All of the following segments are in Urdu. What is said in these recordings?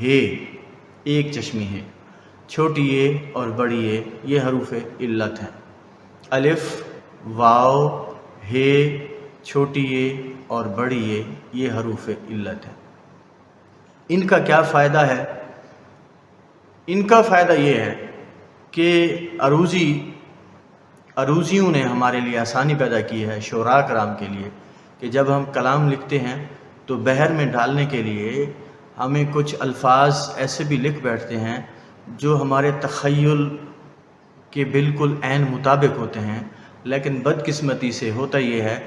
ہے ایک چشمی ہے، چھوٹی اے اور بڑی اے یہ حروف علت ہیں۔ الف، واو، ہے، چھوٹی اے اور بڑی اے یہ حروف علت ہیں۔ ان کا کیا فائدہ ہے؟ ان کا فائدہ یہ ہے کہ عروضیوں نے ہمارے لیے آسانی پیدا کی ہے، شعراء کرام کے لیے، کہ جب ہم کلام لکھتے ہیں تو بحر میں ڈالنے کے لیے ہمیں کچھ الفاظ ایسے بھی لکھ بیٹھتے ہیں جو ہمارے تخیل کے بالکل عین مطابق ہوتے ہیں، لیکن بدقسمتی سے ہوتا یہ ہے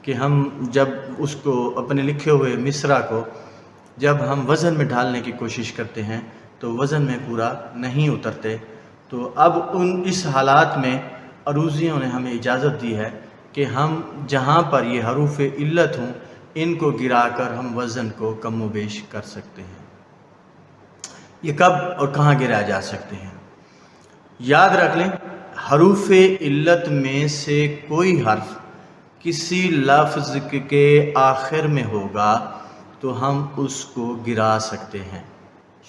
کہ ہم جب اس کو اپنے لکھے ہوئے مصرع کو جب ہم وزن میں ڈھالنے کی کوشش کرتے ہیں تو وزن میں پورا نہیں اترتے۔ تو اب اس حالات میں عروضیوں نے ہمیں اجازت دی ہے کہ ہم جہاں پر یہ حروف علت ہوں ان کو گرا کر ہم وزن کو کم و بیش کر سکتے ہیں۔ یہ کب اور کہاں گرایا جا سکتے ہیں؟ یاد رکھ لیں، حروف علت میں سے کوئی حرف کسی لفظ کے آخر میں ہوگا تو ہم اس کو گرا سکتے ہیں،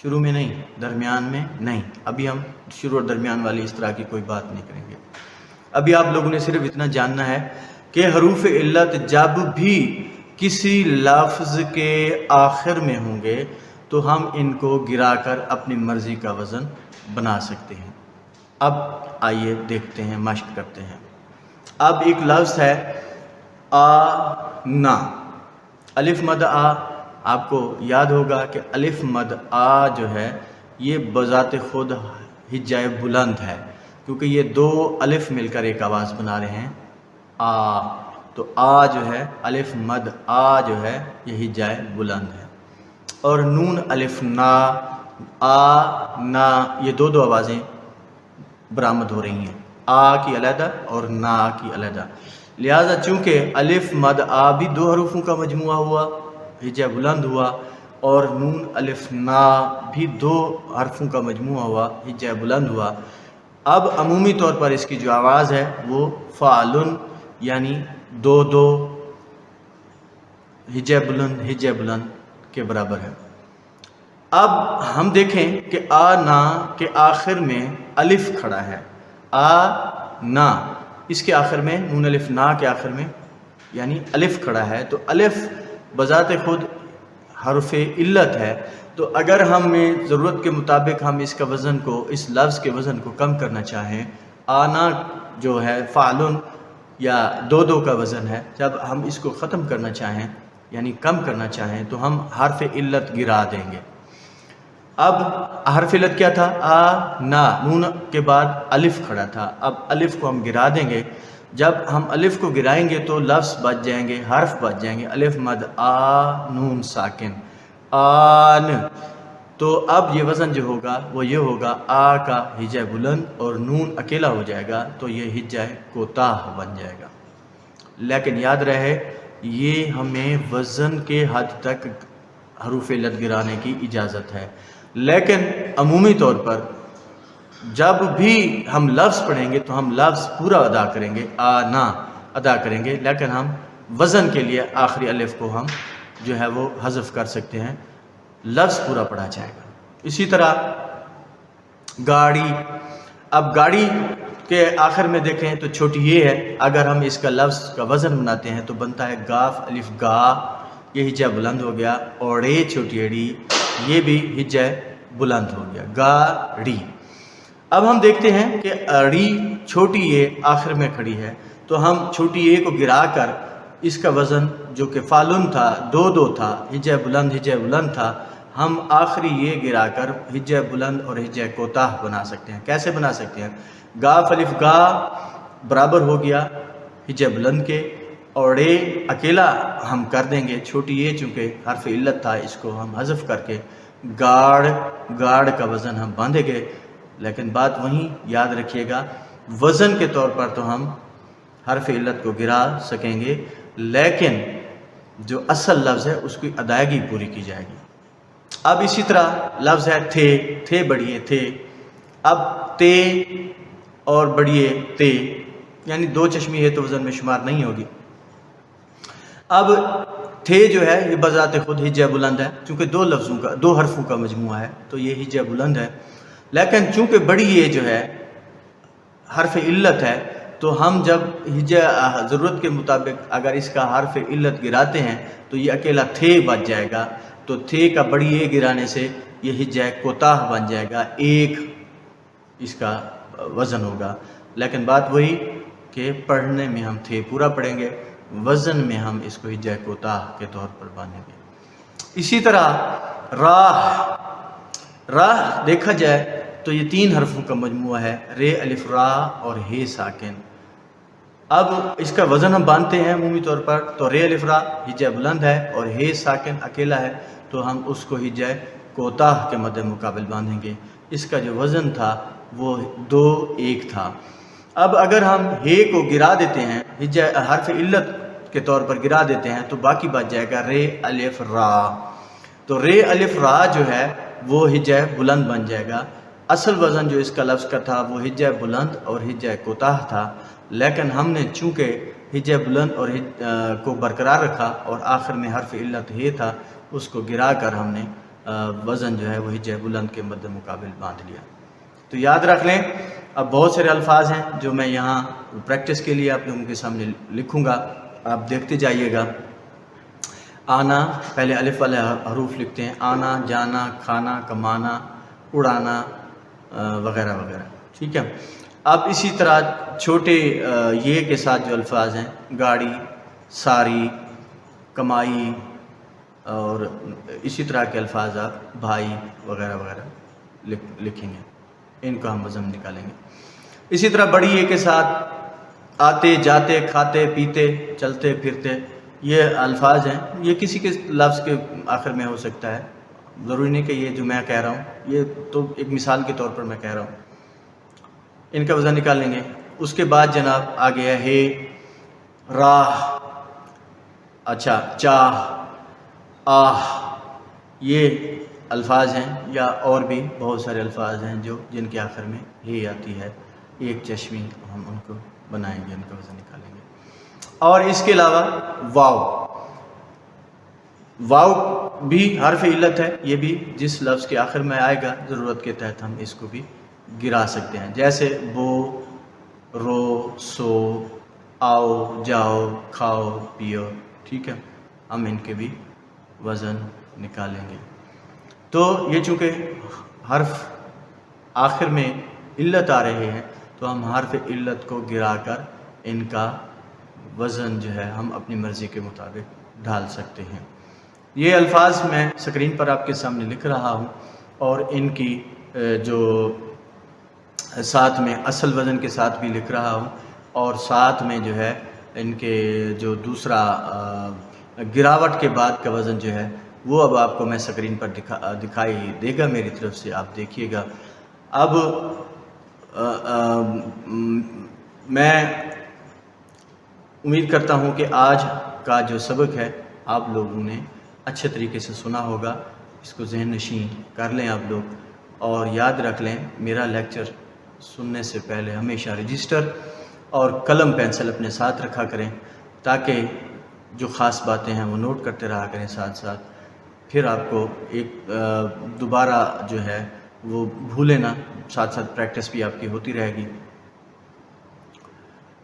شروع میں نہیں، درمیان میں نہیں۔ ابھی ہم شروع اور درمیان والی اس طرح کی کوئی بات نہیں کریں گے۔ ابھی آپ لوگوں نے صرف اتنا جاننا ہے کہ حروف علت جب بھی کسی لفظ کے آخر میں ہوں گے تو ہم ان کو گرا کر اپنی مرضی کا وزن بنا سکتے ہیں۔ اب آئیے دیکھتے ہیں، مشق کرتے ہیں۔ اب ایک لفظ ہے نا، الف مد آ۔ آپ کو یاد ہوگا کہ الف مد آ جو ہے یہ بذات خود ہجۂ بلند ہے، کیونکہ یہ دو الف مل کر ایک آواز بنا رہے ہیں آ، تو آ جو ہے الف مد آ جو ہے یہ ہجۂ بلند ہے۔ اور نون الف نا، آ نا، یہ دو آوازیں برآمد ہو رہی ہیں، آ کی علیحدہ اور نا کی علیحدہ۔ لہذا چونکہ الف مد آ بھی دو حروفوں کا مجموعہ ہوا، ہجۂ بلند ہوا، اور نون الف نا بھی دو حرفوں کا مجموعہ ہوا، ہجۂ بلند ہوا۔ اب عمومی طور پر اس کی جو آواز ہے وہ فعلن یعنی دو ہجۂ بلند کے برابر ہے۔ اب ہم دیکھیں کہ آ نا کے آخر میں الف کھڑا ہے، آ نا، اس کے آخر میں نون الف نا کے آخر میں یعنی الف کھڑا ہے، تو الف بذات خود حرف علت ہے۔ تو اگر ہمیں ضرورت کے مطابق ہم اس کا وزن کو، اس لفظ کے وزن کو کم کرنا چاہیں، آنا جو ہے فعلن یا دو کا وزن ہے، جب ہم اس کو ختم کرنا چاہیں یعنی کم کرنا چاہیں تو ہم حرف علت گرا دیں گے۔ اب حرف علت کیا تھا؟ آ نا، نون کے بعد الف کھڑا تھا، اب الف کو ہم گرا دیں گے۔ جب ہم الف کو گرائیں گے تو لفظ بچ جائیں گے، حرف بچ جائیں گے، الف مد آ نون ساکن آن۔ تو اب یہ وزن جو ہوگا وہ یہ ہوگا، آ کا ہجۂ بلند اور نون اکیلا ہو جائے گا تو یہ ہجۂ کوتاہ بن جائے گا۔ لیکن یاد رہے یہ ہمیں وزن کے حد تک حروف علت گرانے کی اجازت ہے، لیکن عمومی طور پر جب بھی ہم لفظ پڑھیں گے تو ہم لفظ پورا ادا کریں گے، آ نا ادا کریں گے، لیکن ہم وزن کے لیے آخری الف کو ہم جو ہے وہ حذف کر سکتے ہیں، لفظ پورا پڑھا جائے گا۔ اسی طرح گاڑی، اب گاڑی کے آخر میں دیکھیں تو چھوٹی یہ ہے، اگر ہم اس کا لفظ کا وزن بناتے ہیں تو بنتا ہے گاف الف گا، یہ ہجۂ بلند ہو گیا، اوڑے چھوٹی ایڑی یہ بھی ہجۂ بلند ہو گیا، گاڑی۔ اب ہم دیکھتے ہیں کہ اڑی چھوٹی اے آخر میں کھڑی ہے، تو ہم چھوٹی اے کو گرا کر اس کا وزن جو کہ فعلن تھا، دو تھا، ہجۂ بلند تھا، ہم آخری یہ گرا کر ہجۂ بلند اور ہجۂ کوتاہ بنا سکتے ہیں۔ کیسے بنا سکتے ہیں؟ گاف الف گا برابر ہو گیا ہجۂ بلند کے، اور اے اکیلا ہم کر دیں گے، چھوٹی اے چونکہ حرف علت تھا اس کو ہم حذف کر کے گاڑ کا وزن ہم باندھیں گے۔ لیکن بات وہیں یاد رکھیے گا، وزن کے طور پر تو ہم حرف علت کو گرا سکیں گے، لیکن جو اصل لفظ ہے اس کی ادائیگی پوری کی جائے گی۔ اب اسی طرح لفظ ہے تھے بڑھیے تھے، اب تے اور بڑھیے تے یعنی دو چشمی ہے تو وزن میں شمار نہیں ہوگی۔ اب تھے جو ہے یہ بذات خود ہجہ بلند ہے، چونکہ دو حرفوں کا مجموعہ ہے تو یہ ہجہ بلند ہے، لیکن چونکہ بڑی یہ جو ہے حرف علت ہے تو ہم جب ہجہ ضرورت کے مطابق اگر اس کا حرف علت گراتے ہیں تو یہ اکیلا تھے بچ جائے گا، تو تھے کا بڑی اے گرانے سے یہ ہجہ کوتاہ بن جائے گا، ایک اس کا وزن ہوگا۔ لیکن بات وہی کہ پڑھنے میں ہم تھے پورا پڑھیں گے، وزن میں ہم اس کو ہجہ کوتاہ کے طور پر باندھیں گے۔ اسی طرح راہ دیکھا جائے تو یہ 3 حرفوں کا مجموعہ ہے، رے الف را اور ہے ساکن۔ اب اس کا وزن ہم باندھتے ہیں عمومی طور پر، تو رے الف را ہجہ بلند ہے اور ہے ساکن اکیلا ہے تو ہم اس کو ہجہ کوتاہ کے مد مقابل باندھیں گے۔ اس کا جو وزن تھا وہ 2 1 تھا۔ اب اگر ہم ہے کو گرا دیتے ہیں، ہجہ حرف علت کے طور پر گرا دیتے ہیں تو باقی بچ جائے گا رے الف را، تو رے الف را جو ہے وہ ہجہ بلند بن جائے گا۔ اصل وزن جو اس کا لفظ کا تھا وہ ہجہ بلند اور ہجہ کوتاہ تھا، لیکن ہم نے چونکہ ہجہ بلند اور کو برقرار رکھا اور آخر میں حرف علت ہے تھا، اس کو گرا کر ہم نے وزن جو ہے وہ ہجہ بلند کے مد مقابل باندھ لیا۔ تو یاد رکھ لیں، اب بہت سارے الفاظ ہیں جو میں یہاں پریکٹس کے لیے آپ لوگوں کے سامنے لکھوں گا، آپ دیکھتے جائیے گا۔ آنا، پہلے الف والے حروف لکھتے ہیں، آنا، جانا، کھانا، کمانا، اڑانا وغیرہ وغیرہ، ٹھیک ہے۔ اب اسی طرح چھوٹے یہ کے ساتھ جو الفاظ ہیں، گاڑی، ساری، کمائی، اور اسی طرح کے الفاظ آپ بھائی وغیرہ وغیرہ لکھیں گے، ان کا ہم وزن نکالیں گے۔ اسی طرح بڑی اے کے ساتھ آتے، جاتے، کھاتے، پیتے، چلتے پھرتے، یہ الفاظ ہیں، یہ کسی کے لفظ کے آخر میں ہو سکتا ہے، ضروری نہیں کہ یہ جو میں کہہ رہا ہوں، یہ تو ایک مثال کے طور پر میں کہہ رہا ہوں۔ ان کا وزن نکال لیں گے۔ اس کے بعد جناب آ گیا ہے راہ، اچھا، چاہ، آہ، یہ الفاظ ہیں، یا اور بھی بہت سارے الفاظ ہیں جن کے آخر میں ہے آتی ہے، ایک چشمی، ہم ان کو بنائیں گے، ان کا وزن نکالیں گے۔ اور اس کے علاوہ واو بھی حرف علت ہے، یہ بھی جس لفظ کے آخر میں آئے گا ضرورت کے تحت ہم اس کو بھی گرا سکتے ہیں، جیسے بو، رو، سو، آؤ، جاؤ، کھاؤ، پیو، ٹھیک ہے، ہم ان کے بھی وزن نکالیں گے۔ تو یہ چونکہ حرف آخر میں علت آ رہے ہیں تو ہم حرف علت کو گرا کر ان کا وزن جو ہے ہم اپنی مرضی کے مطابق ڈھال سکتے ہیں۔ یہ الفاظ میں اسکرین پر آپ کے سامنے لکھ رہا ہوں، اور ان کی جو ساتھ میں اصل وزن کے ساتھ بھی لکھ رہا ہوں، اور ساتھ میں جو ہے ان کے جو دوسرا گراوٹ کے بعد کا وزن جو ہے وہ اب آپ کو میں اسکرین پر دکھائی دے گا میری طرف سے، آپ دیکھیے گا۔ اب میں امید کرتا ہوں کہ آج کا جو سبق ہے آپ لوگوں نے اچھے طریقے سے سنا ہوگا، اس کو ذہن نشین کر لیں آپ لوگ، اور یاد رکھ لیں میرا لیکچر سننے سے پہلے ہمیشہ رجسٹر اور قلم پینسل اپنے ساتھ رکھا کریں، تاکہ جو خاص باتیں ہیں وہ نوٹ کرتے رہا کریں ساتھ ساتھ، پھر آپ کو ایک دوبارہ جو ہے وہ بھولے نہ، ساتھ ساتھ پریکٹس بھی آپ کی ہوتی رہے گی۔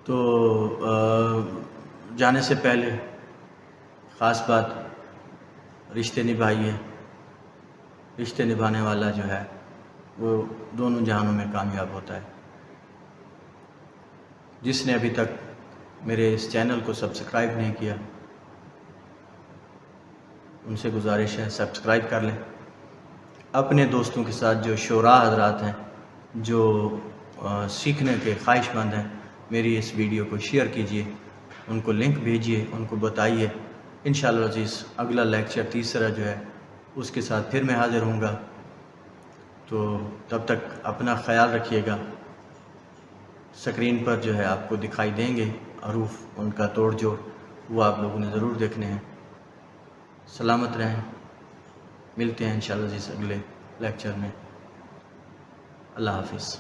تو جانے سے پہلے خاص بات، رشتے نبھائیے، رشتے نبھانے والا جو ہے وہ دونوں جہانوں میں کامیاب ہوتا ہے۔ جس نے ابھی تک میرے اس چینل کو سبسکرائب نہیں کیا، ان سے گزارش ہے سبسکرائب کر لیں۔ اپنے دوستوں کے ساتھ جو شعراء حضرات ہیں، جو سیکھنے کے خواہش مند ہیں، میری اس ویڈیو کو شیئر کیجئے، ان کو لنک بھیجیے، ان کو بتائیے۔ انشاءاللہ عزیز اگلا لیکچر تیسرا جو ہے اس کے ساتھ پھر میں حاضر ہوں گا، تو تب تک اپنا خیال رکھیے گا۔ سکرین پر جو ہے آپ کو دکھائی دیں گے حروف، ان کا توڑ جوڑ وہ آپ لوگوں نے ضرور دیکھنے ہیں۔ سلامت رہیں، ملتے ہیں انشاءاللہ عزیز اگلے لیکچر میں۔ اللہ حافظ۔